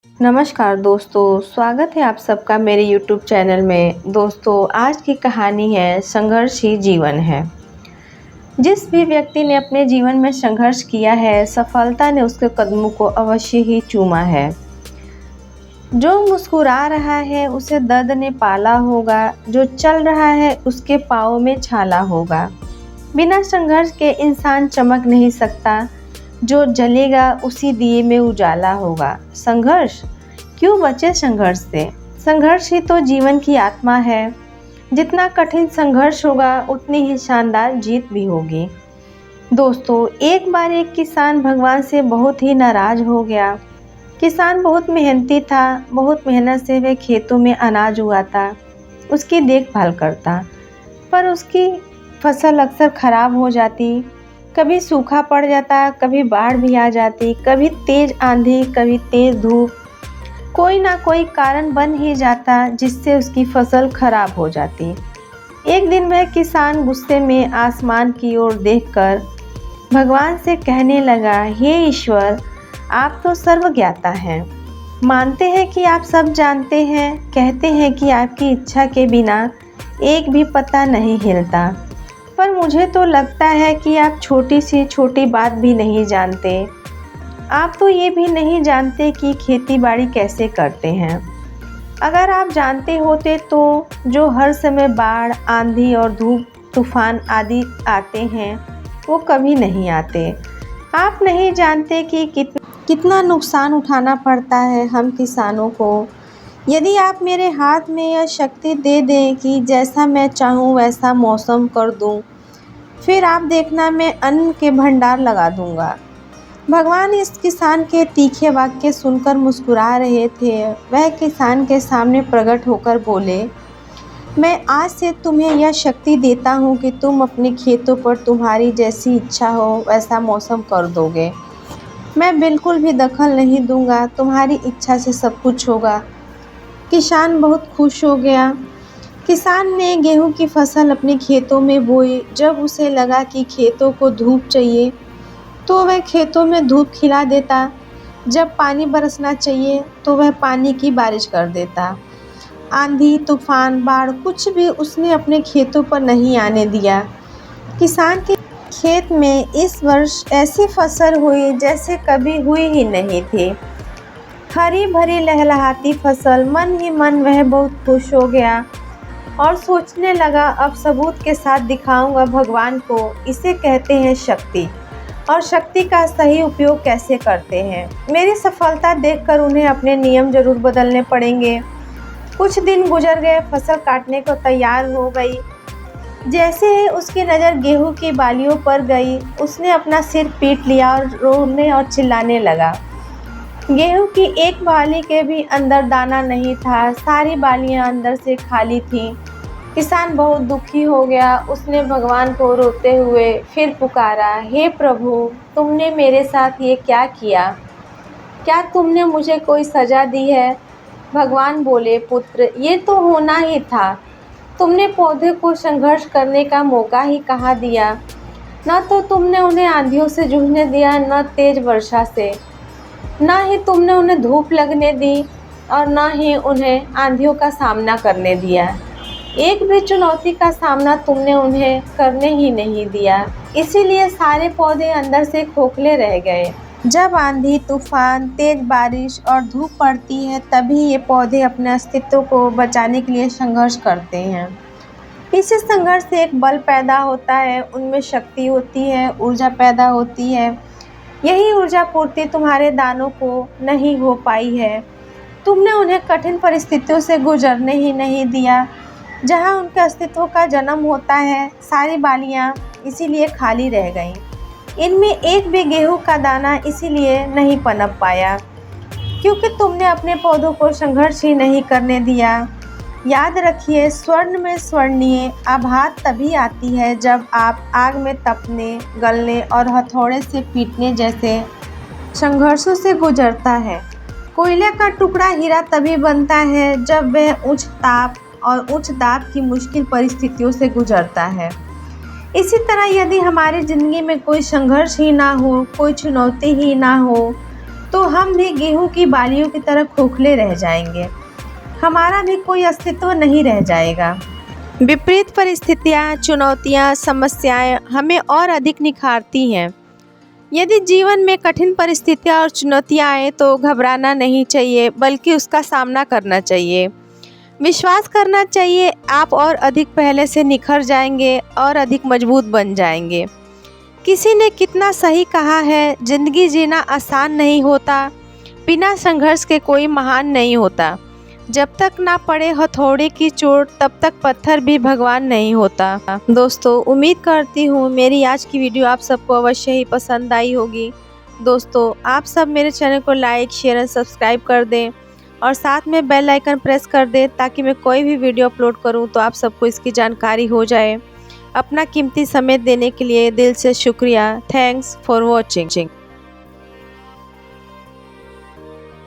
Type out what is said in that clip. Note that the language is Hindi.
नमस्कार दोस्तों, स्वागत है आप सबका मेरे YouTube चैनल में। दोस्तों, आज की कहानी है संघर्ष ही जीवन है। जिस भी व्यक्ति ने अपने जीवन में संघर्ष किया है, सफलता ने उसके कदमों को अवश्य ही चूमा है। जो मुस्कुरा रहा है उसे दर्द ने पाला होगा, जो चल रहा है उसके पाँव में छाला होगा। बिना संघर्ष के इंसान चमक नहीं सकता, जो जलेगा उसी दिए में उजाला होगा। संघर्ष क्यों बचे संघर्ष से? संघर्ष ही तो जीवन की आत्मा है। जितना कठिन संघर्ष होगा उतनी ही शानदार जीत भी होगी। दोस्तों, एक बार एक किसान भगवान से बहुत ही नाराज हो गया। किसान बहुत मेहनती था, बहुत मेहनत से वह खेतों में अनाज उगाता, उसकी देखभाल करता, पर उसकी फसल अक्सर खराब हो जाती। कभी सूखा पड़ जाता, कभी बाढ़ भी आ जाती, कभी तेज आंधी, कभी तेज धूप। कोई ना कोई कारण बन ही जाता जिससे उसकी फसल खराब हो जाती। एक दिन वह किसान गुस्से में आसमान की ओर देखकर भगवान से कहने लगा, हे ईश्वर, आप तो सर्वज्ञाता हैं। मानते हैं कि आप सब जानते हैं, कहते हैं कि आपकी इच्छा के बिना एक भी पत्ता नहीं हिलता, पर मुझे तो लगता है कि आप छोटी सी छोटी बात भी नहीं जानते। आप तो ये भी नहीं जानते कि खेती बाड़ी कैसे करते हैं। अगर आप जानते होते तो जो हर समय बाढ़, आंधी और धूप, तूफान आदि आते हैं वो कभी नहीं आते। आप नहीं जानते कि कितना नुकसान उठाना पड़ता है हम किसानों को। यदि आप मेरे हाथ में यह शक्ति दे दें कि जैसा मैं चाहूँ वैसा मौसम कर दूँ, फिर आप देखना मैं अन्न के भंडार लगा दूँगा। भगवान इस किसान के तीखे वाक्य सुनकर मुस्कुरा रहे थे। वह किसान के सामने प्रकट होकर बोले, मैं आज से तुम्हें यह शक्ति देता हूँ कि तुम अपने खेतों पर तुम्हारी जैसी इच्छा हो वैसा मौसम कर दोगे। मैं बिल्कुल भी दखल नहीं दूँगा, तुम्हारी इच्छा से सब कुछ होगा। किसान बहुत खुश हो गया। किसान ने गेहूं की फसल अपने खेतों में बोई। जब उसे लगा कि खेतों को धूप चाहिए तो वह खेतों में धूप खिला देता। जब पानी बरसना चाहिए तो वह पानी की बारिश कर देता। आंधी, तूफान, बाढ़ कुछ भी उसने अपने खेतों पर नहीं आने दिया। किसान के खेत में इस वर्ष ऐसी फसल हुई जैसे कभी हुई ही नहीं थी। हरी भरी लहलहाती फसल। मन ही मन वह बहुत खुश हो गया और सोचने लगा, अब सबूत के साथ दिखाऊंगा भगवान को, इसे कहते हैं शक्ति, और शक्ति का सही उपयोग कैसे करते हैं। मेरी सफलता देखकर उन्हें अपने नियम जरूर बदलने पड़ेंगे। कुछ दिन गुजर गए, फसल काटने को तैयार हो गई। जैसे ही उसकी नज़र गेहूं की बालियों पर गई, उसने अपना सिर पीट लिया और रोने और चिल्लाने लगा। गेहूं की एक बाली के भी अंदर दाना नहीं था, सारी बालियां अंदर से खाली थीं। किसान बहुत दुखी हो गया। उसने भगवान को रोते हुए फिर पुकारा, हे प्रभु, तुमने मेरे साथ ये क्या किया? क्या तुमने मुझे कोई सज़ा दी है? भगवान बोले, पुत्र, ये तो होना ही था। तुमने पौधे को संघर्ष करने का मौका ही कहाँ दिया? न तो तुमने उन्हें आंधियों से जूझने दिया, न तेज वर्षा से। न ही तुमने उन्हें धूप लगने दी और न ही उन्हें आंधियों का सामना करने दिया। एक भी चुनौती का सामना तुमने उन्हें करने ही नहीं दिया। इसीलिए सारे पौधे अंदर से खोखले रह गए। जब आंधी, तूफान, तेज बारिश और धूप पड़ती है तभी ये पौधे अपने अस्तित्व को बचाने के लिए संघर्ष करते हैं। इसी संघर्ष से एक बल पैदा होता है, उनमें शक्ति होती है, ऊर्जा पैदा होती है। यही ऊर्जा पूर्ति तुम्हारे दानों को नहीं हो पाई है। तुमने उन्हें कठिन परिस्थितियों से गुजरने ही नहीं दिया जहां उनके अस्तित्व का जन्म होता है। सारी बालियां इसीलिए खाली रह गईं। इनमें एक भी गेहूं का दाना इसीलिए नहीं पनप पाया क्योंकि तुमने अपने पौधों को संघर्ष ही नहीं करने दिया। याद रखिए, स्वर्ण में स्वर्णीय आभात तभी आती है जब आप आग में तपने, गलने और हथौड़े से पीटने जैसे संघर्षों से गुजरता है। कोयले का टुकड़ा हीरा तभी बनता है जब वह उच्च ताप और उच्च दाब की मुश्किल परिस्थितियों से गुजरता है। इसी तरह यदि हमारी ज़िंदगी में कोई संघर्ष ही ना हो, कोई चुनौती ही ना हो, तो हम भी गेहूं की बालियों की तरह खोखले रह जाएंगे। हमारा भी कोई अस्तित्व नहीं रह जाएगा। विपरीत परिस्थितियाँ, चुनौतियाँ, समस्याएं हमें और अधिक निखारती हैं। यदि जीवन में कठिन परिस्थितियाँ और चुनौतियाँ आए तो घबराना नहीं चाहिए, बल्कि उसका सामना करना चाहिए। विश्वास करना चाहिए, आप और अधिक पहले से निखर जाएंगे और अधिक मजबूत बन जाएंगे। किसी ने कितना सही कहा है, जिंदगी जीना आसान नहीं होता, बिना संघर्ष के कोई महान नहीं होता। जब तक ना पड़े हथौड़े की चोट, तब तक पत्थर भी भगवान नहीं होता। दोस्तों, उम्मीद करती हूँ मेरी आज की वीडियो आप सबको अवश्य ही पसंद आई होगी। दोस्तों, आप सब मेरे चैनल को लाइक, शेयर और सब्सक्राइब कर दें और साथ में बेल आइकन प्रेस कर दें, ताकि मैं कोई भी वीडियो अपलोड करूँ तो आप सबको इसकी जानकारी हो जाए। अपना कीमती समय देने के लिए दिल से शुक्रिया। Thanks for watching.